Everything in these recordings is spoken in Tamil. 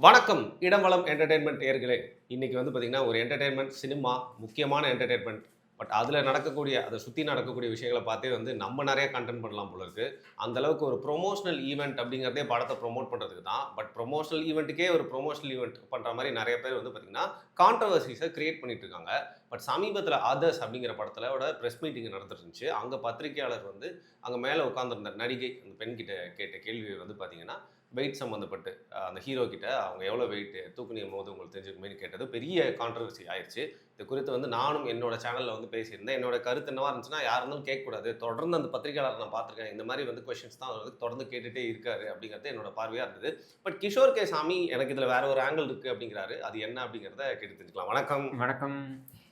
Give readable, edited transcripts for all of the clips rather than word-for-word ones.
வணக்கம் இடம்பலம் என்டர்டெயின்மெண்ட் நேயர்களே. இன்னைக்கு வந்து பார்த்தீங்கன்னா, ஒரு என்டர்டெயின்மெண்ட் சினிமா முக்கியமான என்டர்டெயின்மெண்ட். பட் அதில நடக்கக்கூடிய அத சுத்தி நடக்கக்கூடிய விஷயங்கள பார்த்தே வந்து நம்ம நெறைய கன்டென்ட் பண்ணலாம் போல இருக்கு. அந்த அளவுக்கு ஒரு ப்ரொமோஷனல் ஈவென்ட் அப்படிங்கிறதே படத்த ப்ரமோட் பண்றதுக்கு தான். பட் ப்ரொமோஷனல் ஈவென்ட்க்கே ஒரு ப்ரொமோஷனல் ஈவென்ட் பண்ற மாரி நெறைய பேர் வந்து பார்த்தீங்கன்னா, கான்ட்ரோவர்சிஸ கிரியேட் பண்ணிட்டு இருக்காங்க. பட் சமீபத்தில அதர்ஸ் அப்படிங்கிற படத்தலோட பிரஸ் மீட்டிங் நடந்துட்டு இருந்துச்சு. அங்க பத்திரிக்கையாளர் வந்து அங்க மேல உட்கார்ந்திருந்த நடிகை, அந்த பெண் கிட்ட கேட்ட கேள்வி வந்து பார்த்தீங்கன்னா, வெயிட் சம்மந்தப்பட்டு அந்த ஹீரோ கிட்ட அவங்க எவ்வளோ வெயிட் தூக்குனியும்போது உங்களுக்கு தெரிஞ்சுக்குமேன்னு கேட்டது பெரிய கான்ட்ரவர்சி ஆயிருச்சு. இது குறித்து வந்து நானும் என்னோட சேனல்ல வந்து பேசியிருந்தேன். என்னோட கருத்து என்னவா இருந்துச்சுன்னா, யார் இருந்தாலும் கேட்கக்கூடாது. தொடர்ந்து அந்த பத்திரிகையாளர் நான் பார்த்துருக்கேன். இந்த மாரி வந்து கொஸ்டின்ஸ் தான் அவர் வந்து தொடர்ந்து கேட்டுட்டே இருக்காரு அப்படிங்கிறது என்னோட பார்வையா இருந்தது. But Kishore K. சாமி எனக்கு இதில வேற ஒரு ஆங்கிள் இருக்கு அப்படிங்கிறாரு. அது என்ன அப்படிங்கிறத கேட்டு தெரிஞ்சுக்கலாம். வணக்கம். வணக்கம்.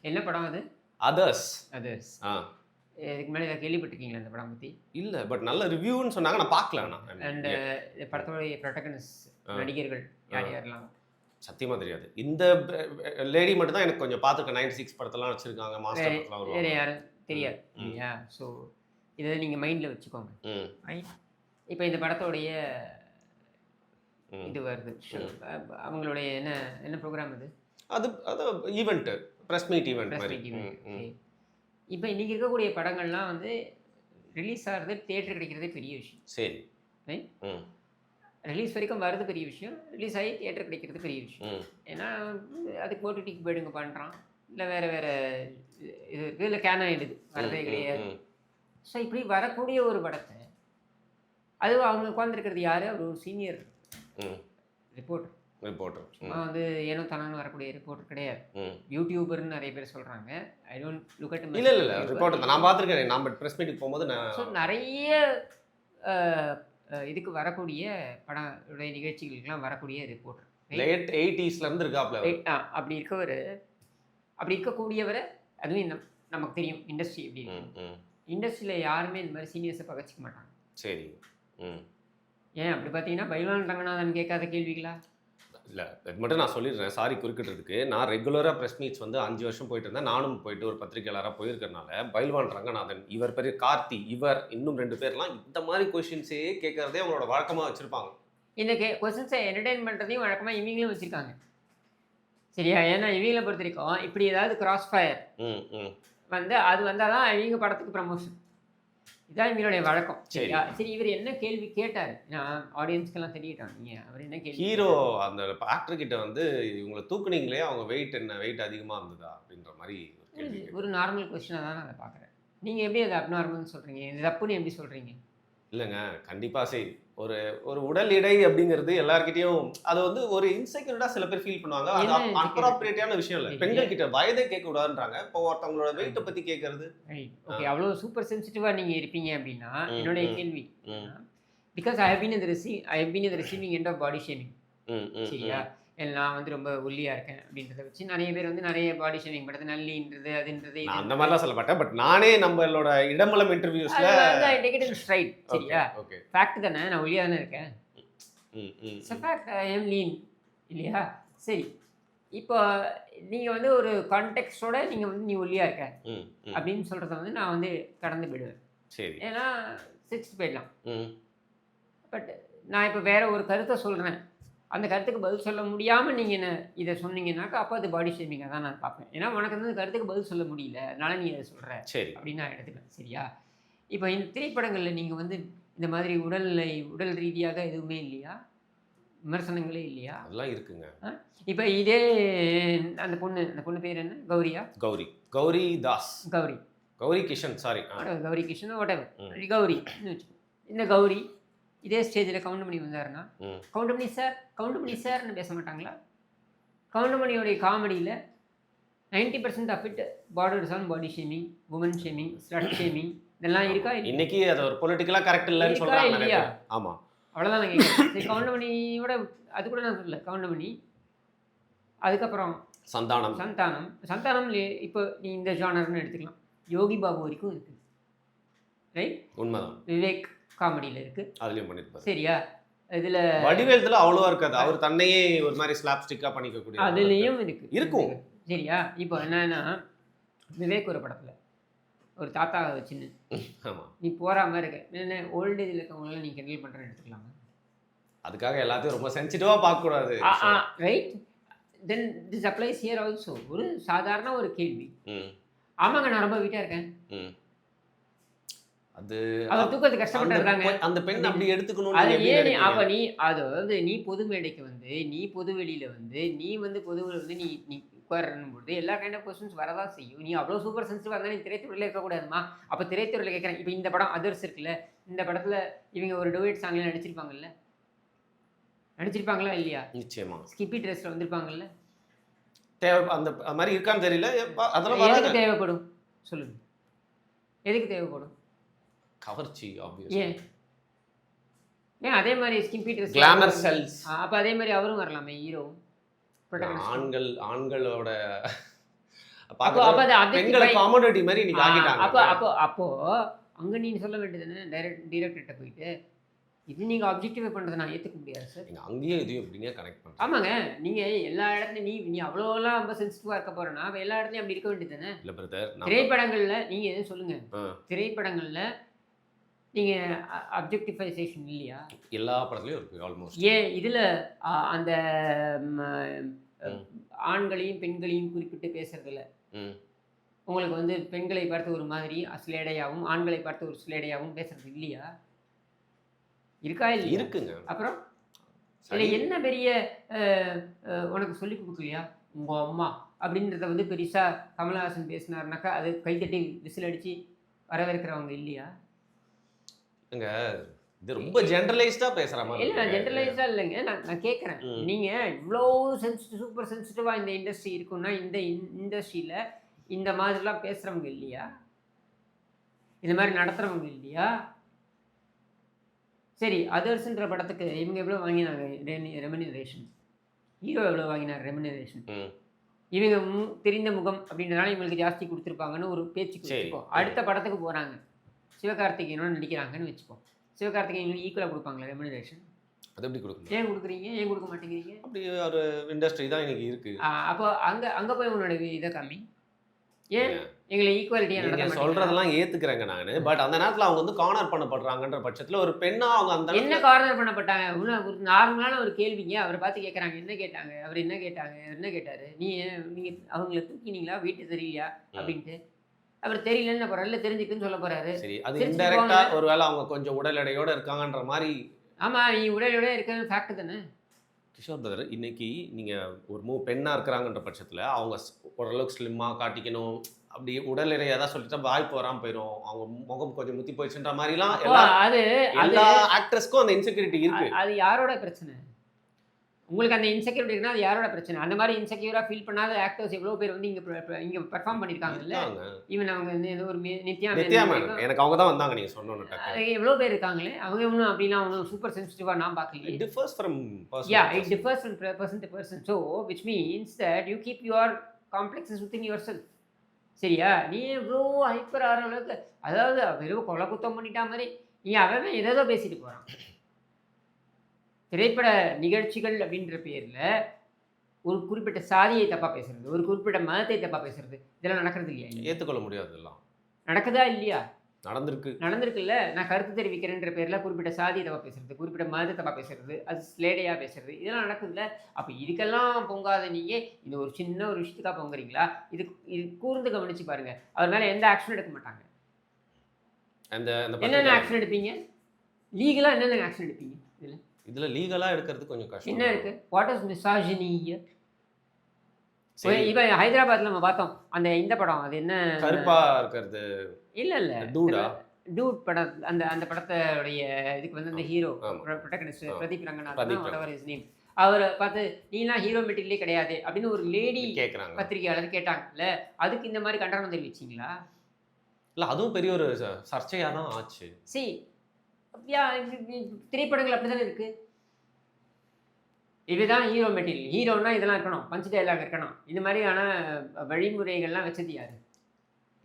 என்ன படம் அது? அதர்ஸ். அதர்ஸ். ஆ. இதுக்கு முன்னாடி ஏதாவது கேள்விப்பட்டிருக்கீங்களா இந்த படம் பத்தி? இல்ல. பட் நல்ல ரிவ்யூன்னு சொன்னாங்க. நான் பார்க்கல ஆனா. அண்ட் இந்த படத்தோடைய புரோட்டகனிஸ்ட் நடிகர்கள் யார் யாரெல்லாம்? சத்தியமா தெரியாது. இந்த லேடி மட்டும் தான் எனக்கு கொஞ்சம் பார்த்துருக்கேன். 96 படத்தெல்லாம் வச்சிருக்காங்க. மாஸ்டர் படத்தெல்லாம் வேற வருவாங்க. யாரும் தெரியாது இல்லையா? ஸோ இதை நீங்கள் மைண்டில் வச்சுக்கோங்க. இப்போ இந்த படத்தோடைய இது வருது. அவங்களுடைய என்ன என்ன ப்ரோக்ராம் அது? அது event. Press meet event press மாதிரி. மீட்டிங். இப்போ இன்றைக்கி இருக்கக்கூடிய படங்கள்லாம் வந்து ரிலீஸ் ஆகிறது தியேட்டர் கிடைக்கிறதே பெரிய விஷயம். சரி. ரைட். ரிலீஸ் வரைக்கும் வர்றது பெரிய விஷயம், ரிலீஸ் ஆகி தியேட்டர் கிடைக்கிறது பெரிய விஷயம். ஏன்னா அதுக்கு ஓடிடிக்கு போயிடுங்க பண்ணுறான், இல்லை வேறு வேறு இது இருக்குது, இல்லை கேன் ஆகிடுது, வரதே கிடையாது. ஸோ இப்படி வரக்கூடிய ஒரு படத்தை அது அவங்க உட்காந்துருக்கிறது யார்? அவர் ஒரு சீனியர் ரிப்போர்ட்டர். வந்து ஏனோ தானு வரக்கூடிய ரிப்போர்ட்டர் கிடையாது. யூடியூபர்னு நிறைய பேர் சொல்கிறாங்க. ஐ டோன்ட் லுக் அட் இல்ல ரிப்போர்ட்டர் நான் பார்த்துருக்கேன். நான் பிரஸ் மீட்டுக்கு போகும்போது ஸோ நிறைய இதுக்கு வரக்கூடிய படங்களுடைய நிகழ்ச்சிகளுக்கெல்லாம் வரக்கூடிய ரிப்போர்ட்டர். லேட் 80ஸ்ல இருந்து இருக்காப்ல. அப்படி இருக்கவர், அப்படி இருக்கக்கூடியவரை, அதுவும் நமக்கு தெரியும் இண்டஸ்ட்ரி எப்படி இருக்கு. இண்டஸ்ட்ரியில் யாருமே இந்த மாதிரி சீனியர்ஸை பகச்சிக்க மாட்டாங்க. சரி. ஏன் அப்படி பார்த்தீங்கன்னா பைல்வான் ரங்கநாதன் கேட்காத கேள்விகளா? இல்லை, அது மட்டும் நான் சொல்லிடுறேன். சாரி குறுக்கிட்டதுக்கு. நான் ரெகுலராக ப்ரெஸ் மீட்ஸ் வந்து 5 வருஷம் போயிட்டு இருந்தேன். நானும் போயிட்டு ஒரு பத்திரிகையாளராக போயிருக்கிறனால பைல்வான் ரங்கநாதன், இவர் பெரிய கார்த்தி, இவர் இன்னும் 2 பேர்லாம் இந்த மாதிரி கொஷின்ஸே கேட்கறதே அவங்களோட வழக்கமாக வச்சுருப்பாங்க. இந்த கொஷின்ஸை என்டர்டெயின் பண்ணுறதையும் வழக்கமாக இவங்களும் வச்சுருக்காங்க. சரியா? ஏன்னா இவங்களை பொறுத்த வரைக்கும் இப்படி ஏதாவது கிராஸ் ஃபயர் வந்து அது வந்தால் தான் இவங்க படத்துக்கு ப்ரமோஷன். இதான் இவங்களுடைய வழக்கம். சரியா? சரி, இவர் என்ன கேள்வி கேட்டார்? நான் ஆடியன்ஸ்க்கெல்லாம் தெரியட்டாங்க. அவர் என்ன கேள்வி? ஹீரோ அந்த ஆக்டர் கிட்ட வந்து இவங்களை தூக்குனீங்களே, அவங்க வெயிட் என்ன, வெயிட் அதிகமாக இருந்ததா அப்படின்ற மாதிரி ஒரு நார்மல் கொஸ்டினாக தான் நான் அதை பார்க்குறேன். நீங்கள் எப்படி அதை அப்நார்மல்னு சொல்கிறீங்க? இது தப்புன்னு எப்படி சொல்கிறீங்க? இல்லைங்க, கண்டிப்பாக சரி. ஒரு ஒரு உடல் எடை அப்படிங்கிறது எல்லார்கிட்டையும் அது வந்து ஒரு இன்செக்யூரிட்டாக சில பேர் ஃபீல் பண்ணுவாங்க. அது அன்அப்ராப்ரியேட்டான விஷயம் இல்லை. பெண்கள் கிட்ட வயதே கேட்கக்கூடாதுன்றாங்க. இப்போ ஒருத்தவங்களோட வெயிட்டை பற்றி கேட்கறது. ஓகே, அவ்வளோ சூப்பர் சென்சிட்டிவாக நீங்கள் இருப்பீங்க அப்படின்னா என்னுடைய கேள்வி, because I have been in the receiving end of body shaming. சரியா? நான் வந்து ரொம்ப ஒல்லியாக இருக்கேன் அப்படின்றத வச்சு நிறைய பேர் வந்து நிறைய பாடி ஷேமிங் பண்ணுறது, நல்லின்றது அதுன்றது. அந்த மாதிரிலாம் சொல்ல மாட்டேன். பட் நானே நம்மளோட இடமலம் இன்டர்வியூஸ்ல ஸ்ட்ரைட். சரியா? ஃபேக்ட் தானே, நான் ஒல்லியாக தானே இருக்கேன். ஃபேக்ட், ஐ எம் லீன் இல்லையா? சரி, இப்போ நீங்கள் வந்து ஒரு கான்டெக்ஸ்டோட நீங்கள் வந்து நீ ஒல்லியாக இருக்க அப்படின்னு சொல்கிறத வந்து நான் வந்து கடந்து போயிடுவேன். சரி. ஏன்னா சிக்ஸ்த் போயிடலாம். பட் நான் இப்போ வேற ஒரு கருத்தை சொல்கிறேன், அந்த கருத்துக்கு பதில் சொல்ல முடியாமல் நீங்கள் என்ன இதை சொன்னீங்கன்னாக்கா அப்போ அது பாடி ஷேமிங்காக தான் நான் பார்ப்பேன். ஏன்னா உனக்கு வந்து கருத்துக்கு பதில் சொல்ல முடியல, அதனால நீ அதை சொல்கிற சரி அப்படின்னு நான் எடுத்துப்பேன். சரியா? இப்போ இந்த திரைப்படங்களில் நீங்கள் வந்து இந்த மாதிரி உடல் ரீதியாக எதுவுமே இல்லையா? விமர்சனங்களே இல்லையா? அதெல்லாம் இருக்குங்க. இப்போ இதே அந்த பொண்ணு பேர் என்ன? கௌரியா? Gowri Das. Gowri Kishan. Sorry, Gowri Kishan what ever. கௌரின்னு வச்சுக்கோ. இந்த கௌரி இதே ஸ்டேஜில் கவுண்டமணி வந்தாருன்னா கவுண்டமணி சார்னு பேச மாட்டாங்களா? கவுண்டமணியோடைய காமெடியில் 90% of it borders on body shaming, woman shaming, slut shaming இதெல்லாம் இருக்கா? இன்னைக்கு அது ஒரு பொலிட்டிக்கலாக கரெக்ட் இல்லைன்னு சொல்கிறாங்க இல்லையா? ஆமாம், அவ்வளோதான் நான் கேட்குறேன். கவுண்டமணியோட அது கூட நான் சொல்லலை. கவுண்டமணி, அதுக்கப்புறம் சந்தானம் இப்போ நீ இந்த ஜானர்னு எடுத்துக்கலாம். யோகி பாபு வரைக்கும் இருக்குது. ரைட்? உண்மைதான். விவேக் காமெடியில் இருக்குது, அதுலேயும் பண்ணியிருப்பாரு. சரியா? இதில் வடிவேலத்தில் அவ்வளோவா இருக்காது. அவர் தன்னையே ஒரு மாதிரி ஸ்லாப் ஸ்டிக்காக பண்ணிக்கக்கூடிய அதுலேயும் இருக்கும். சரியா? இப்போ என்னன்னா விவேக் ஒரு படத்தில் ஒரு தாத்தா வச்சுன்னு ஆமாம் நீ போகிற மாதிரி இருக்க, என்ன ஓல்டு ஏஜில் இருக்கவங்களாம் நீ கிண்டல் பண்ணுறேன்னு எடுத்துக்கலாமா? அதுக்காக எல்லாத்தையும் ரொம்ப சென்சிட்டிவா பார்க்க கூடாது. Right. Then this applies here also. ஒரு சாதாரண ஒரு கேள்வி. ம். ஆமாங்க, நான் ரொம்ப வீட்டா இருக்கேன். ம். அது அவர் தூக்கத்துக்கு அந்த கஷ்டப்பட்டுருக்காங்க. அந்த பெண் அப்படி எடுத்துக்கணும்னு அது நீங்க எப்படி ஏன் நீ அப்ப நினைக்கிறீங்க? நீ அதாவது நீ பொது மேடைக்கு வந்து, நீ பொது வெளியில வந்து, நீ வந்து பொதுவுல வந்து நீ நீ உட்காரணும்போது எல்லா கைண்ட் ஆஃப் கொஸ்டின்ஸ் வரதான் செய்யும். நீ அவ்வளோ சூப்பர் சென்சிட்டிவா இருந்தா நீ திரைத்துறையில இருக்கக்கூடாதும்மா. அப்ப திரைத்துறையில கேட்கிறேன். இப்ப இந்த படம் அதர்ஸ் இருக்குல்ல. இந்த படத்துல இவங்க ஒரு டூயட் சாங்ல நடிச்சிருப்பாங்கல்ல. நடிச்சிருப்பாங்களா இல்லையா? நிச்சயமா. ஸ்கிப்பி ட்ரெஸ்ல வந்திருப்பாங்கல்ல. அந்த மாரி இருக்கான்னு தெரியல. அதெல்லாம் எதுக்கு வராது. தேவைப்படும்? சொல்லுங்க. எதுக்கு தேவைப்படும்? கவர்ச்சி ஆப்வியஸ்லி. ஏன்? ஏன் அதே மாரி ஸ்கிப்பி ட்ரெஸ் கிளாமர் செல்ஸ். அப்ப அதே மாரி அவரும் வரலாமே ஹீரோவும். ஆண்களோட அப்போ அப்ப அது பெண்களை அப்ஜெக்டிஃபை காமோடிட்டி மாதிரி இன்னைக்கு ஆக்கிட்டாங்க. அப்போ அப்போ அப்போ அங்க நீங்க சொல்ல வேண்டியதுதானே டைரக்டர்ட்ட போயிட்டு, இது நீங்க அப்ஜெக்டிஃபை பண்றத நான் ஏத்துக்க முடியாது சார். நீங்க அங்கேயும் இதையும் எப்படிங்க கனெக்ட் பண்றீங்க? ஆமாங்க. நீங்க எல்லா இடத்துலயும் நீ நீ அவ்வளோலாம் ரொம்ப சென்சிட்டிவா இருக்க போறேன்னா, அப்ப எல்லா இடத்துலயும் அப்படி இருக்க வேண்டியது தானே? இல்ல பிரதர். திரைப்படங்கள்ல நீங்க எதுவும் சொல்லுங்க. ஆ. திரைப்படங்கள்ல நீங்க அப்ஜெக்டிஃபைசேஷன் இல்லையா? எல்லா படத்துலயும் இருக்கு ஆல்மோஸ்ட். ஏன் இதுல அந்த ம ம். ஆண்களையும், பெண்களையும் குறிப்பிட்டு பேசுறதுல, ம். உங்களுக்கு வந்து பெண்களை பார்த்து ஒரு மாதிரி சிலேடையாவும், ஆண்களை பார்த்து ஒரு சிலேடையாவும் பேசுறது இல்லையா? இருக்கா இல்லையா? இருக்குங்க. அப்புறம் சரி. இதுல என்ன பெரிய அ அ உனக்கு சொல்லிக் குடுக்கலையா? உங்க அம்மா அப்படின்றத வந்து பெருசா கமலஹாசன் பேசினாருனாக்கா, அது கைத்தட்டி விசில் அடிச்சு வரவேற்கிறவங்க இல்லையா? ஏங்க இது ரொம்ப ஜெனரலைஸ்டா பேசுற மாதிரி இல்ல நான் இருக்குங்க. ஜெனரலைஸா இல்லைங்க. நான் கேட்குறேன். ம். நீங்க இவ்ளோ சூப்பர் சென்சிட்டிவா இந்த இண்டஸ்ட்ரி இருக்குன்னா, இந்த இண்டஸ்ட்ரியில இந்த மாதிரிலாம் பேசுறவங்க இல்லையா? இந்த மாரி நடத்துறவங்க இல்லையா? சரி, அதர்ஸ்ன்ற படத்துக்கு இவங்க எவ்வளோ வாங்கினாங்க ரெமுனரேஷன்? ஹீரோ எவ்வளோ வாங்கினார் ரெமுனரேஷன்? ம். இவங்க தெரிந்த முகம் அப்படின்றனால இவங்களுக்கு ஜாஸ்தி குடுத்துருப்பாங்கன்னு ஒரு பேச்சுக்கு சரி. வச்சுப்போம். அடுத்த படத்துக்கு போறாங்க. சிவகார்த்திகேயனோட நடிக்கிறாங்கன்னு வச்சுப்போம். சிவகார்த்திகேயனுக்கு ஈக்குவலா குடுப்பாங்களா ரெமுனரேஷன்? அது எப்படி கொடுக்கணும்? ஏன் குடுக்குறீங்க? ஏன் குடுக்க மாட்டேங்கிறீங்க? அப்படி ஒரு இண்டஸ்ட்ரி தான் இன்னைக்கு இருக்கு. அப்போ அங்க அங்க போய் உன்னோட இத காமி. ஏன் எங்கள ஈக்குவாலிட்டியா நீங்க நடத்த மாட்டீங்களா? சொல்றதெல்லாம் ஏத்துக்கிறேங்க நானு. பட் அந்த நேரத்துல அவங்க வந்து கார்னர் பண்ணப்படுறாங்கன்ற பட்சத்துல ஒரு பெண்ணா அவங்க அந்த என்ன அளவுக்கு கார்னர் பண்ணப்பட்டாங்க? ஒரு நார்மலான ஒரு கேள்விங்க. அவர பார்த்து கேட்கறாங்க. என்ன கேட்டாங்க? அவரு என்ன கேட்டாங்க? என்ன கேட்டாரு? நீங்க அவங்கள தூக்கினீங்களா? வீட்டு சரியில்லையா? அப்படின்ட்டு. அவர் தெரியலன்னு அப்புறம் இல்ல தெரிஞ்சுக்குன்னு சொல்ல போறாரு. சரி. அது தெரிஞ்சுட்டு இன்டைரக்ட்டா போங்க. ஒருவேளை அவங்க கொஞ்சம் உடல் எடையோட இருக்காங்கன்ற மாரி. ஆமா, நீ உடலோட இருக்கிறது ஃபேக்ட் தானே. கிஷோர் பிரதர், இன்னைக்கு நீங்க ஒரு பெண்ணா இருக்கிறாங்கன்ற பட்சத்துல அவங்க ஓரளவுக்கு ஸ்லிம்மா காட்டிக்கணும். அப்படி உடல் எடை ஏதாவது சொல்லிட்டா வாய்ப்பு வராம போயிரும். அவங்க முகம் கொஞ்சம் முத்தி போயிடுச்சுன்ற மாரிலாம் அப்போ அது அது எல்லா ஆக்ட்ரஸ்க்கும் அந்த இன்செக்யூரிட்டி இருக்கு. அது யாரோட பிரச்சனை? உங்களுக்கு அந்த இன்செக்யூரிட்டி இருக்குன்னா அது யாரோட பிரச்சனை? அந்த மாதிரி இன்செக்யூரா ஃபீல் பண்ணாத ஆக்டர்ஸ் எவ்வளோ பேர் வந்து இங்க பெர்ஃபார்ம் பண்ணியிருக்காங்கல்ல. இருக்காங்க. ஈவன் அவங்க வந்து ஏதோ ஒரு நித்யா நித்யா மேனன் மேடம். எனக்கு அவங்க தான் வந்தாங்க நீங்க சொன்னோன்னு டக்குனு. எவ்வளோ பேர் இருக்காங்களே. அவங்க ஒன்றும் அப்படிலாம் ஒன்றும் சூப்பர் சென்சிட்டிவா நான் பார்க்கலையே. It differs from person Yeah, to it person. differs from person to person. So, which means that you keep your complexes within yourself. சரியா? நீ இவ்வளோ ஹைப்பர் ஆகிற அளவுக்கு, அதாவது வெறும் கொலை குத்தம் பண்ணிட்டா மாதிரி நீ அவன் ஏதேதோ பேசிட்டு போறான். திரைப்பட நிகழ்ச்சிகள் அப்படின்ற பேர்ல ஒரு குறிப்பிட்ட சாதியை தப்பா பேசுறது, ஒரு குறிப்பிட்ட மதத்தை தப்பா பேசுறது, இதெல்லாம் நடக்கிறது இல்லையா இங்க? ஏத்துக்கொள்ள முடியாது இதெல்லாம். நடக்குதா இல்லையா? நடந்திருக்கு. நடந்திருக்குல்ல. நான் கருத்து தெரிவிக்கிறேன்ற பேர்ல குறிப்பிட்ட சாதியை தப்பா பேசுறது, குறிப்பிட்ட மதத்தை தப்பா பேசுறது, அது ஸ்லேடையா பேசுறது, இதெல்லாம் நடக்குதுல்ல. அப்ப இதுக்கெல்லாம் பொங்காத நீங்க இந்த ஒரு சின்ன ஒரு விஷயத்துக்காக பொங்குறீங்களா? இது கூர்ந்து கவனிச்சு பாருங்க. அவர் மேல எந்த ஆக்ஷன் எடுக்க மாட்டாங்க. அந்த அந்த என்னென்ன பத்திரிக்கை ஆக்ஷன் எடுப்பீங்க? லீகலா என்னென்ன ஆக்ஷன் எடுப்பீங்க இதுல? இதுல லீகலா எடுக்கிறது கொஞ்சம் கஷ்டம். என்ன இருக்கு? What is மிசாஜினி? சரி. இப்ப ஹைதராபாத்ல நம்ம பார்த்தோம். அந்த இந்த படம் அது என்ன? கருப்பா இருக்கிறது இல்ல. டூடா? டூட் படம். அந்த அந்த படத்தோடைய இதுக்கு வந்து அந்த ஹீரோ ஆமா. புரோட்டகனிஸ்ட் ஆமா. Pradeep Ranganathan Pradeep whatever his name. அவரை பார்த்து நீலாம் ஹீரோ மெட்டீரியலே கிடையாது அப்படின்னு ஒரு லேடி கேக்குறாங்க. பத்திரிகையாளர் கேட்டாங்கல்ல. அதுக்கு இந்த மாதிரி கண்டனம் தெரிவிச்சிங்களா? இல்ல அதுவும் பெரிய ஒரு சர்ச்சையா தான் ஆச்சு. சி திரைப்படங்கள் அப்படிதானே இருக்கு. இதுதான் ஹீரோ மெட்டீரியல். ஹீரோன்னா இதெல்லாம் இருக்கணும், பஞ்ச் டயலாக் இருக்கணும். இந்த மாதிரியான வழிமுறைகள்லாம் வச்சது யாரு?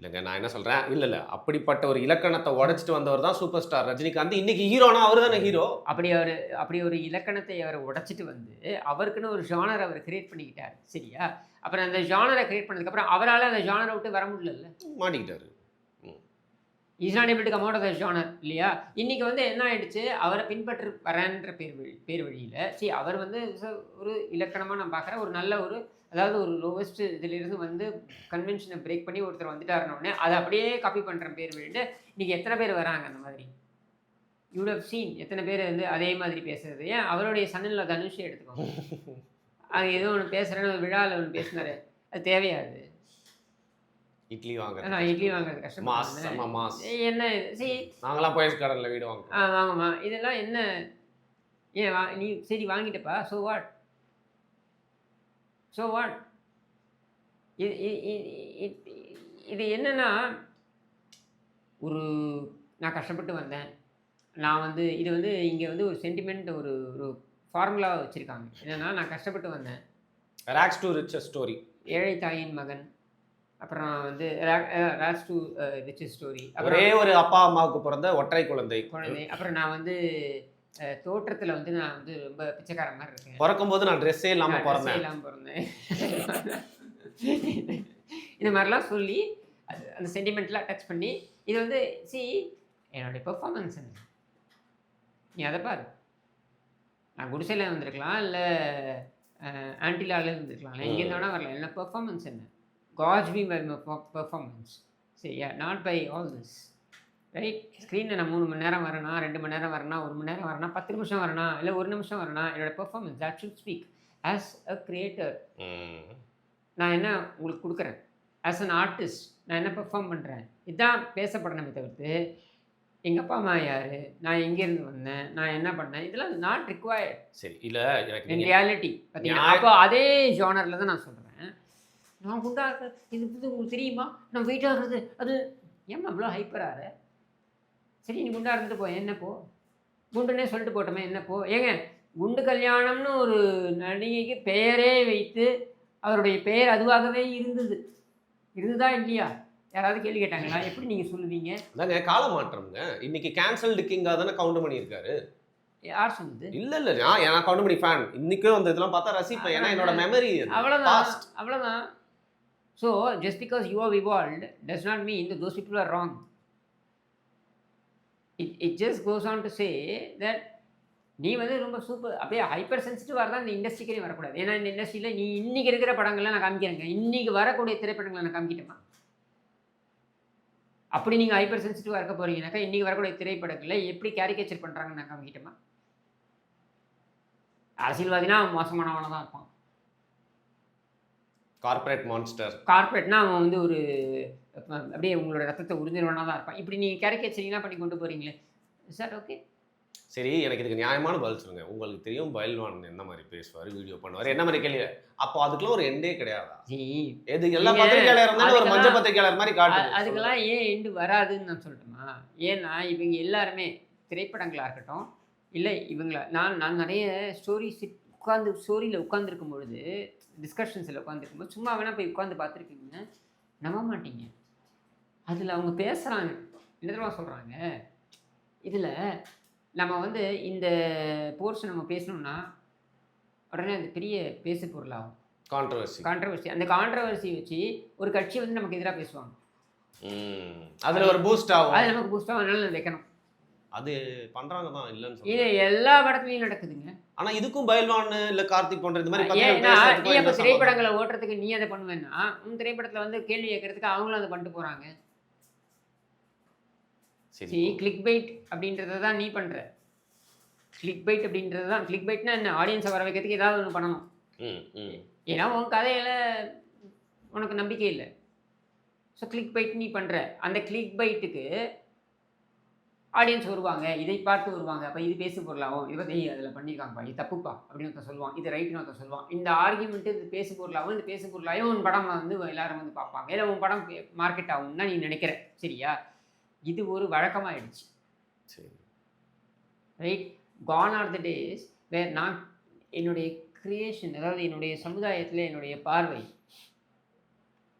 இல்லைங்க நான் என்ன சொல்றேன், இல்ல அப்படிப்பட்ட ஒரு இலக்கணத்தை உடைச்சிட்டு வந்தவர் தான் சூப்பர் ஸ்டார் ரஜினிகாந்த். இன்னைக்கு ஹீரோனா அவரு தானே ஹீரோ. அப்படி ஒரு இலக்கணத்தை அவர் உடைச்சிட்டு வந்து அவருக்குன்னு ஒரு ஜானர் அவர் கிரியேட் பண்ணிக்கிட்டார். சரியா? அப்புறம் அந்த ஜானரை கிரியேட் பண்ணதுக்கப்புறம் அவரால் அந்த ஜானரை விட்டு வர முடியல. மாட்டிக்கிட்டாரு. Is not able to come out of the genre இல்லையா? இன்னைக்கு வந்து என்ன ஆயிடுச்சு, அவரை பின்பற்று வரேன்ற பேர் வழியில் அவர் வந்து ஒரு இலக்கணமாக நான் பார்க்குறேன். ஒரு நல்ல ஒரு அதாவது ஒரு லோவஸ்ட் இதிலிருந்து வந்து கன்வென்ஷனை பிரேக் பண்ணி ஒருத்தர் வந்துட்டாருனோடனே அதை அப்படியே காப்பி பண்ணுற பேர் வழிட்டு இன்னைக்கு எத்தனை பேர் வராங்க அந்த மாதிரி? யூ வுட் ஹவ் சீன் எத்தனை பேர் வந்து அதே மாதிரி பேசுறது. ஏன் அவருடைய சன்னல்ல தனுஷை எடுத்துக்கோங்க. அது ஏதோ ஒன்று பேசுகிறேன்னு ஒரு விழாவில் ஒன்று பேசினாரு. அது தேவையாது. இட்லி வாங்க நான் இட்லி வாங்குறது மாஸ் கஷ்டமா செம்ம மாஸ். என்ன சரி நாங்களாம் போய் கடலில் வீடு வாங்குறோம். வாங்கம்மா இதெல்லாம் என்ன? ஏன் நீ சரி வாங்கிட்டப்பா, ஸோ வாட்? So what? இது என்னன்னா, ஒரு நான் கஷ்டப்பட்டு வந்தேன். நான் வந்து இது வந்து இங்கே வந்து ஒரு சென்டிமெண்ட் ஒரு ஒரு ஃபார்முலாவை வச்சுருக்காங்க. என்னென்னா, நான் கஷ்டப்பட்டு வந்தேன். Rags to riches story. ஏழை தாயின் மகன். அப்புறம் வந்து ராக்ஸ் டு ரிச்சஸ் ஸ்டோரி. ஒரே ஒரு அப்பா அம்மாவுக்கு பிறந்த ஒற்றை குழந்தை. அப்புறம் நான் வந்து தோற்றத்தில் வந்து நான் வந்து ரொம்ப பிச்சைக்காரன் மாதிரி இருக்கேன். பிறக்கும்போது நான் ட்ரெஸ்ஸே இல்லாமல் பிறந்தேன். இந்த மாதிரிலாம் சொல்லி அந்த சென்டிமெண்ட்லாம் டச் பண்ணி இது வந்து என்னுடைய பெர்ஃபார்மன்ஸ் என்ன, நீ அதை பாரு. நான் குடிசையில் வந்திருக்கலாம், இல்லை ஆன்டிலாவில் இருந்திருக்கலாம், இல்லை எங்கேருந்து வேணால் வரலாம். என்ன பெர்ஃபார்மன்ஸ் என்ன? Gods be by my performance. சரியா? Not by all this. Right? ஸ்க்ரீனில் நான் 3 மணி நேரம் வரேனா, 2 மணி நேரம் வரேனா, 1 மணி நேரம் வரேனா, 10 நிமிஷம் வரேனா, இல்லை 1 நிமிஷம் வரேனா, என்னோடய performance that should speak. As a creator நான் என்ன உங்களுக்கு கொடுக்குறேன். ஆஸ் அன் ஆர்டிஸ்ட் நான் என்ன பெர்ஃபார்ம் பண்ணுறேன், இதுதான் பேசப்படணுமே தவிர்த்து எங்கள் அப்பா அம்மா யார், நான் எங்கேருந்து வந்தேன், நான் என்ன பண்ணேன், இதெல்லாம் நாட் ரிக்வயர்ட். சரி, இல்லை இன் ரியாலிட்டி பார்த்தீங்கன்னா அப்போ அதே ஜானரில் தான் நான் சொல்கிறேன். நான் குண்டா இருக்கேன், இது உங்களுக்கு தெரியுமா, நான் வெயிட்டாக இருக்கிறது, அது ஏம்மா அவ்வளோ ஹைப்பராக? சரி, நீ குண்டா இருந்துட்டு போ, என்ன போ, குண்டுன்னே சொல்லிட்டு போட்டோமே, என்ன போ. ஏங்க, குண்டு கல்யாணம்னு ஒரு நடிகைக்கு பெயரே வைத்து அவருடைய பெயர் அதுவாகவே இருந்ததா இல்லையா? யாராவது கேள்வி கேட்டாங்களா? எப்படி நீங்கள் சொல்லுவீங்க? அதாங்க கால மாற்றம்ங்க. இன்னைக்கு கேன்சல்டு கிங்காக தானே கவுண்ட் பண்ணியிருக்காரு. யார் சொன்னது? இல்லை நான் கவுண்ட் பண்ணி ஃபேன் இன்னைக்கும் வந்து இதெல்லாம் பார்த்தா ரசிப்பேன். ஏன்னா என்னோட மெமரி அவ்வளோதான். So just because you are evolved does not mean that those people are wrong. It just goes on to say that நீ வந்து ரொம்ப சூப்பர் அப்படியே ஹைப்பர் சென்சிட்டிவாக தான் இந்த இண்டஸ்ட்ரிக்கே வரக்கூடாது. ஏன்னா இந்த இண்டஸ்ட்ரியில் நீ இன்றைக்கி இருக்கிற படங்கள்லாம் நான் காமிக்கிறேங்க, இன்றைக்கி வரக்கூடிய திரைப்படங்களை நான் காமிக்கிட்டேமா? அப்படி நீங்கள் ஹைப்பர் சென்சிட்டிவாக இருக்க போகிறீங்கனாக்கா இன்றைக்கி வரக்கூடிய திரைப்படங்களில் எப்படி கேரிகேச்சர் பண்ணுறாங்கன்னு நான் காமிக்கிட்டேமா? அரசியல்வாதினா அவன் மோசமானவனாக தான் இருப்பான். Corporate monster. கார்பரேட்னா அவன் வந்து ஒரு அப்படியே உங்களோட ரத்தத்தை உறிஞ்சிருவனாக தான் இருப்பான். இப்படி நீங்கள் கேரிகேச்சரிங்லாம் பண்ணி கொண்டு போகிறீங்களே, இஸ் தட் ஓகே? சரி, எனக்கு இதுக்கு நியாயமான பதில் சொல்லுங்கள். உங்களுக்கு தெரியும் பயில்வான் என்ன மாதிரி பேசுவார், வீடியோ பண்ணுவார், என்ன மாதிரி கேள்வி. அப்போ அதுக்கெல்லாம் ஒரு எண்டே கிடையாதா? எது எல்லா பத்திரிகையாளர் இருந்தாலும் ஒரு மஞ்சள் பத்திரிகையாளர் மாதிரி காட்டு. அதுக்கெல்லாம் ஏன் எண்டு வராதுன்னு நான் சொல்லட்டுமா? ஏன்னா இவங்க எல்லாருமே திரைப்படங்களாக இருக்கட்டும், இல்லை இவங்கள நான் நிறைய ஸ்டோரியில் உட்காந்துருக்கும் பொழுது, டிஸ்கஷன்ஸில் உட்காந்துருக்கும் போது சும்மா வேணால் போய் உட்காந்து பார்த்துருக்கீங்க, நம்ப மாட்டீங்க. அதில் அவங்க பேசுகிறாங்க, என்ன சொல்கிறாங்க, இதில் நம்ம வந்து இந்த போர்ஷன் நம்ம பேசணும்னா உடனே அது பெரிய பேசு பொருளாகும். கான்ட்ரவர்சி. அந்த கான்ட்ரவர்சி வச்சு ஒரு கட்சி வந்து நமக்கு எதிராக பேசுவாங்க. அதில் ஒரு பூஸ்ட் ஆகும். அது நமக்கு பூஸ்ட் ஆகும். அதனால வைக்கணும். அது பண்ணுறாங்க தான், இல்லைன்னு சொல்லி. இது எல்லா படத்துலையும் நடக்குதுங்க. ஆனால் இதுக்கும் பயில்வான் இல்லை கார்த்திக் போன்ற இது மாதிரி நீ அப்போ திரைப்படங்களை ஓட்டுறதுக்கு நீ அதை பண்ணுவேன்னா உன் திரைப்படத்தில் வந்து கேள்வி கேட்கறதுக்கு அவங்களும் அதை பண்ணிட்டு போகிறாங்க. சரி, கிளிக் பைட் அப்படின்றத தான் நீ பண்ணுற. கிளிக் பைட் அப்படின்றது தான். கிளிக் பைட்னா என்ன? ஆடியன்ஸை வர வைக்கிறதுக்கு ஏதாவது ஒன்று பண்ணணும். ஏன்னா உன் கதையில் உனக்கு நம்பிக்கை இல்லை. ஸோ கிளிக் பைட் நீ பண்ணுற. அந்த கிளிக் பைட்டுக்கு ஆடியன்ஸ் வருவாங்க, இதை பார்த்து வருவாங்க. அப்போ இது பேசு பொருளாகும், இதை பற்றி அதில் பண்ணியிருக்காங்கப்பா, இது தப்புப்பா அப்படின்னு ஒருத்தர் சொல்லுவான், இது ரைட்டுன்னு ஒருத்தர் சொல்லுவான். இந்த ஆர்கியூமெண்ட்டு இது பேசு பொருளாகும். இந்த பேசு பொருளாகவும் உன் படம் வந்து எல்லாரும் வந்து பார்ப்பாங்க, இல்லை உன் படம் மார்க்கெட் ஆகும் தான் நீ நினைக்கிற. சரியா? இது ஒரு வழக்கமாகிடுச்சு. Right? Gone are the days where நான் என்னுடைய கிரியேஷன், அதாவது என்னுடைய சமுதாயத்தில் என்னுடைய பார்வை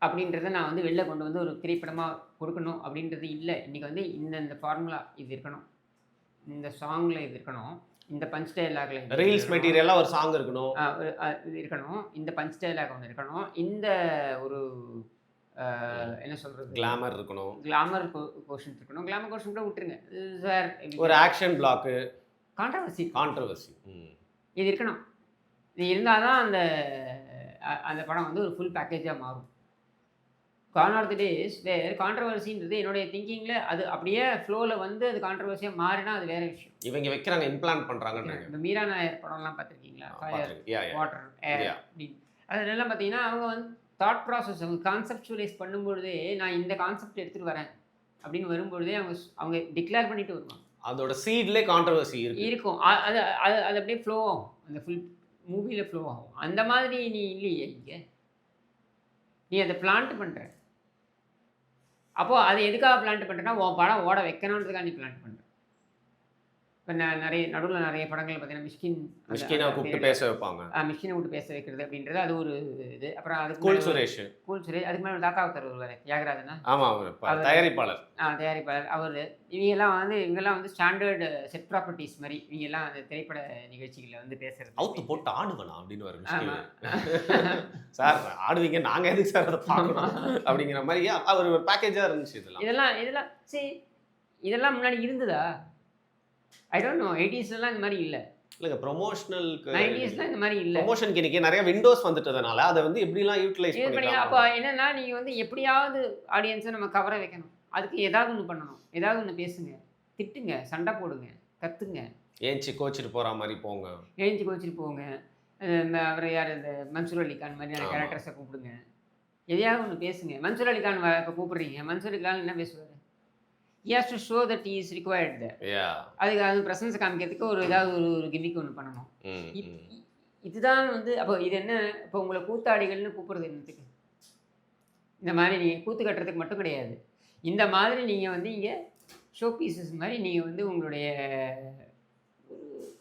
அப்படின்றத நான் வந்து வெளில கொண்டு வந்து ஒரு திரைப்படமாக கொடுக்கணும் அப்படின்றது இல்லை. இன்றைக்கி வந்து இந்த ஃபார்முலா இது இருக்கணும், இந்த சாங்கில் இது இருக்கணும், இந்த பஞ்ச் டைலாகில் ரீல்ஸ் மெட்டீரியலாக ஒரு சாங் இருக்கணும், இது இருக்கணும், இந்த பஞ்ச் டைலாக் ஒன்று இருக்கணும், இந்த ஒரு என்ன சொல்கிறது, கிளாமர் இருக்கணும், கிளாமர் கோஷன் இருக்கணும். கிளாமர் கோஷன் கூட விட்டுருங்க சார், ஒரு ஆக்ஷன் பிளாக்கு, கான்ட்ரவர்சி ம். இது இருக்கணும். இது இருந்தால் தான் அந்த அந்த படம் வந்து ஒரு ஃபுல் பேக்கேஜாக மாறும். கான் ஆஃப் தி டேஸ் வேர் கான்ட்ரவர்சின்றது என்னுடைய திங்கிங்கில் அது அப்படியே ஃப்ளோவில் வந்து அது கான்ட்ரவர்சியாக மாறினா அது வேற விஷயம். இவங்க வைக்கிறாங்க, இம்ப்ளான்ட் பண்ணுறாங்கன்றாங்க. இந்த மீரா நாயர் படம்லாம் பார்த்துருக்கீங்களா? ஃபயர், வாட்டர், ஏர் Yeah. அப்படின்னு அதெல்லாம் பார்த்தீங்கன்னா அவங்க வந்து தாட் ப்ராசஸ், அவங்க கான்செப்டுவலைஸ் பண்ணும்பொழுதே நான் இந்த கான்செப்ட் எடுத்துகிட்டு வரேன் அப்படின்னு வரும்பொழுதே அவங்க டிக்ளேர் பண்ணிட்டு வருவாங்க. அதோட சீட்லேயே கான்ட்ரவர்சி இருக்கும். அது அது அது அப்படியே ஃப்ளோ ஆகும், அந்த ஃபுல் மூவியில் ஃப்ளோ ஆகும். அந்த மாதிரி நீ இல்லையே இங்கே, நீ அதை பிளான்ட் பண்ணுற. அப்போது அதை எதுக்காக பிளான்ட் பண்ணுறேன்னா உன் படம் ஓட வைக்கணுன்றதுக்காக நீ பிளான்ட் பண்ணுற. இப்போ நடுவில் நிறைய படங்கள் பார்த்தீங்கன்னா மிஷ்கினை கூப்பிட்டு பேச வைப்பாங்க, மிஷ்கினை விட்டு பேச வைக்கிறது அப்படின்றது அது ஒரு இது. அப்புறம் அதுக்கு கூல் சுரேஷ், அதுக்கு மேலே தாத்தாவத்தர் வருவார், தியாகராஜனா. ஆமாம், தயாரிப்பாளர். தயாரிப்பாளர் அவர். இவங்கெல்லாம் வந்து ஸ்டாண்டர்டு செட் ப்ராப்பர்ட்டிஸ் மாதிரி இவங்கெல்லாம் அந்த திரைப்பட நிகழ்ச்சிகளில் வந்து பேசுறது. அவுத்து போட்டு ஆடுவேனா அப்படின்னு வரும் சார், ஆடுவீங்க, நாங்கள் எதுக்கு சார் அதை பார்க்கணும் அப்படிங்கிற மாதிரி அவர் ஒரு பேக்கேஜாக இருந்துச்சு. இதெல்லாம் சரி, இதெல்லாம் முன்னாடி இருந்ததா? I don't know. 80ஸ்லாம் இந்த மாதிரி இல்லை. இல்லைங்க, ப்ரொமோஷனலுக்கு 90ஸ்லாம் இந்த மாதிரி இல்லை. ப்ரொமோஷனுக்கு இன்னைக்கு நிறைய விண்டோஸ் வந்துட்டதுனால அதை வந்து எப்படிலாம் யூட்டிலைஸ் பண்ணிக்கலாம். அப்போ என்னன்னா நீங்கள் வந்து எப்படியாவது ஆடியன்ஸை நம்ம கவர வைக்கணும். அதுக்கு ஏதாவது ஒன்று பண்ணணும், ஏதாவது ஒன்று பேசுங்க, திட்டுங்க, சண்டை போடுங்க, கத்துங்க, ஏஞ்சி கோச்சிட்டு போகிற மாதிரி போங்க, ஏஞ்சி கோச்சிட்டு போங்க. அவர் யார், இந்த மன்சூர் அலிகான் மாதிரியான கேரக்டர்ஸை கூப்பிடுங்க, எதையாவது ஒன்று பேசுங்க. மன்சூர் அலிகான் இப்போ கூப்பிடுறீங்க, மன்சூர் அலிகான் என்ன பேசுவார்? He has to show that he is required there. அதுக்கு அது ப்ரெசன்ஸ் காமிக்கிறதுக்கு ஏதாவது ஒரு கிமிக் ஒன்று பண்ணணும். இதுதான் வந்து அப்போ இது என்ன, இப்போ உங்களை கூத்தாடிகள்னு கூப்பிடுறது என்னத்துக்கு? இந்த மாதிரி நீங்கள் கூத்து கட்டுறதுக்கு மட்டும் கிடையாது, இந்த மாதிரி நீங்கள் வந்து இங்கே ஷோ பீசஸ் மாதிரி நீங்கள் வந்து உங்களுடைய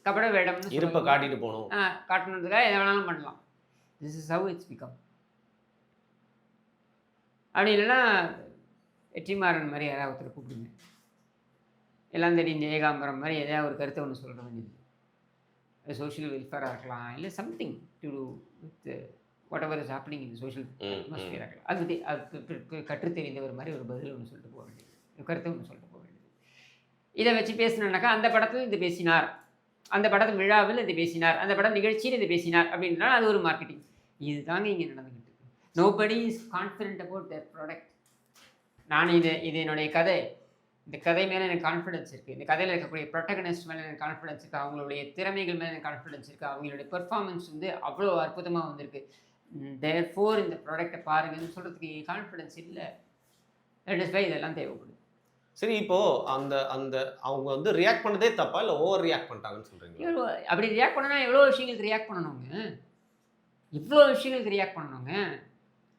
கபட வேடம்னு இருப்பை காட்டிட்டு போகணும், காட்டணுன்றதுக்காக எதை வேணாலும் பண்ணலாம். This is how it's become. அப்படி இல்லைன்னா வெற்றிமாறன் மாதிரி யாராவது ஒருத்தர் கூப்பிடுங்க, எல்லாம் தெரிஞ்ச ஏகாம்பரம் மாதிரி எதாவது ஒரு கருத்தை ஒன்று சொல்கிற வேண்டியது. அது சோஷியல் வெல்ஃபேராக இருக்கலாம், இல்லை something to do with whatever is happening in social அட்மாஸ்பியராக இருக்கலாம். அது கற்று தெரிந்தவர் மாதிரி ஒரு பதில் ஒன்று சொல்லிட்டு போக வேண்டியது, கருத்தை ஒன்று சொல்லிட்டு போக வேண்டியது. இதை வச்சு பேசினோன்னாக்கா அந்த படத்தில் இது பேசினார், அந்த படத்து விழாவில் இது பேசினார், அந்த படம் நிகழ்ச்சியில் இது பேசினார் அப்படின்றால் அது ஒரு மார்க்கெட்டிங். இது தாங்க இங்கே நடந்துக்கிட்டு இருக்கு. Nobody is confident about that product. நான் இது என்னுடைய கதை, இந்த கதை மேலே எனக்கு கான்ஃபிடன்ஸ் இருக்குது, இந்த கதையில் இருக்கக்கூடிய ப்ரொட்டகனிஸ்ட் மேலே எனக்கு கான்ஃபிடன்ஸ் இருக்குது, அவங்களுடைய திறமைகள் மேலே எனக்கு கான்ஃபிடன்ஸ் இருக்குது, அவங்களுடைய பெர்ஃபார்மன்ஸ் வந்து அவ்வளோ அற்புதமாக வந்திருக்கு, தேர்ஃபோர் இந்த ப்ராடக்டை பாருங்கன்னு சொல்கிறதுக்கு கான்ஃபிடன்ஸ் இல்லை. தட் இஸ் வை இதெல்லாம் தேவைப்படுது. சரி, இப்போது அந்த அந்த அவங்க வந்து ரியாக்ட் பண்ணதே தப்பா இல்லை ஓவர் ரியாக்ட் பண்ணிட்டாங்கன்னு சொல்கிறீங்க? அப்படி ரியாக்ட் பண்ணணும்னா எவ்வளோ விஷயங்களுக்கு ரியாக்ட் பண்ணணுங்க, இவ்வளோ விஷயங்களுக்கு ரியாக்ட் பண்ணணுங்க.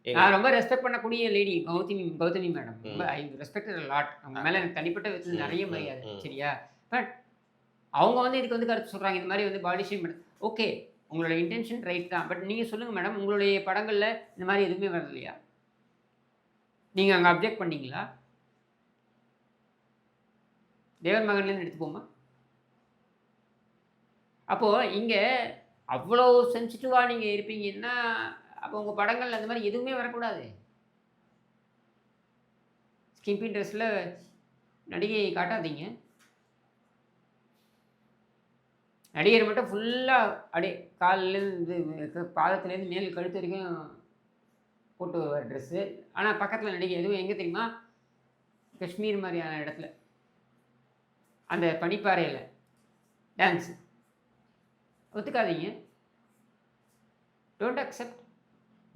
நான் ரொம்ப ரெஸ்பெக்ட் பண்ணக்கூடிய லேடி கௌதமி மேடம், ரொம்ப ஐ ரெஸ்பெக்ட் லாட். அவங்க மேலே எனக்கு தனிப்பட்ட விதத்தில் நிறைய மரியாதை, சரியா? பட் அவங்க வந்து இதுக்கு வந்து கருத்து சொல்கிறாங்க, இந்த மாதிரி வந்து பாடி ஷேம் பண்ண. ஓகே, உங்களோட இன்டென்ஷன் ரைட் தான். பட் நீங்கள் சொல்லுங்கள் மேடம், உங்களுடைய படங்களில் இந்த மாதிரி எதுவுமே வரது இல்லையா? நீங்கள் அங்கே அப்ஜெக்ட் பண்ணீங்களா? தேவர் மகன்லேருந்து எடுத்துப்போமா? அப்போது இங்கே அவ்வளோ சென்சிட்டிவாக நீங்கள் இருப்பீங்கன்னா அப்போ உங்கள் படங்கள் அந்த மாதிரி எதுவுமே வரக்கூடாது. ஸ்கிம்பி ட்ரெஸ்ஸில் நடிகையை காட்டாதீங்க. நடிகர் மட்டும் ஃபுல்லாக அப்படியே காலிலேருந்து பாதத்துலேருந்து மேல் கழுத்து வரைக்கும் போட்டு வருவார் ட்ரெஸ்ஸு. ஆனால் பக்கத்தில் நடிகை எதுவும் எங்கே தெரியுமா? காஷ்மீர் மாதிரியான இடத்துல, அந்த பனிப்பாறையில் டான்ஸு. ஒத்துக்காதீங்க, டோன்ட் அக்செப்ட்.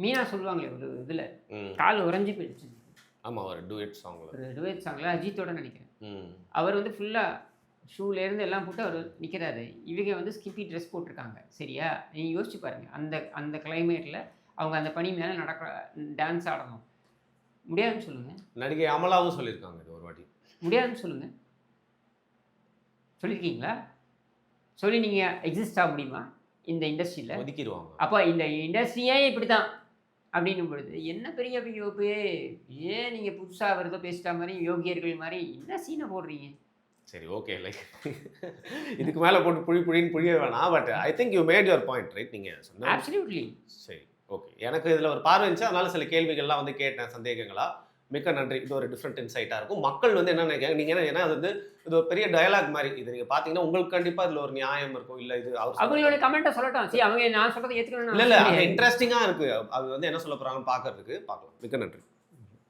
மீனா சொல்லுவாங்களே ஒரு இதில், கால் உறைஞ்சி போயிடுச்சு. ஆமாம், ஒரு டுவெட் சாங்கில் அஜித்தோட நினைக்கிறேன். அவர் வந்து ஃபுல்லாக ஷூலேருந்து எல்லாம் போட்டு அவர் நிற்கிறாரு. இவங்க வந்து ஸ்கிப்பி ட்ரெஸ் போட்டிருக்காங்க, சரியா? நீங்கள் யோசிச்சு பாருங்கள், அந்த கிளைமேட்டில் அவங்க அந்த பனி மேலே டான்ஸ் ஆடணும். முடியாதுன்னு சொல்லுங்கள். நடிகை அமலாவும் சொல்லியிருக்காங்க இது ஒரு வாட்டி. முடியாதுன்னு சொல்லுங்கள். சொல்லியிருக்கீங்களா? சொல்லி நீங்கள் எக்ஸிஸ்ட் ஆக முடியுமா இந்த இண்டஸ்ட்ரியில்? ஒதுக்கிடுவாங்க. அப்போ இந்த இண்டஸ்ட்ரியே இப்படி தான் அப்படின்னும் பொழுது என்ன பெரிய யோகே, ஏன் நீங்கள் புதுசாக வருதோ பேசிட்டா மாதிரி யோகியர்கள் மாதிரி என்ன சீனை போடுறீங்க? சரி, ஓகே, லைக் இதுக்கு மேலே போட்டு புழின்னு புழிய வேணாம். But I think you mat your point, right? நீங்கள் சொன்ன அப்சல்யூட்லி சரி. ஓகே, எனக்கு இதில் ஒரு பார்வை இருந்துச்சு, அதனால சில கேள்விகள்லாம் வந்து கேட்டேன் சந்தேகங்களா. மிக்க நன்றி. இது ஒரு டிஃப்ரெண்ட் இன்சைட்டாக இருக்கும். மக்கள் வந்து என்ன நினைக்கிறாங்க, நீங்கள் என்ன, ஏன்னா அது வந்து இது ஒரு பெரிய டயலாக் மாதிரி. இது நீங்கள் பார்த்தீங்கன்னா உங்களுக்கு கண்டிப்பாக இதில் ஒரு நியாயம் இருக்கும். இல்லை இது அவர் அவங்களோட கமெண்ட்டை சொல்லட்டும். சரி அவங்க நான் சொல்றதை ஏற்றுக்கணும்னு இல்லை இல்லை, அது இன்ட்ரெஸ்டிங்காக இருக்குது. அது வந்து என்ன சொல்ல போகிறாங்கன்னு பார்க்கறதுக்கு பார்க்கலாம். மிக்க நன்றி.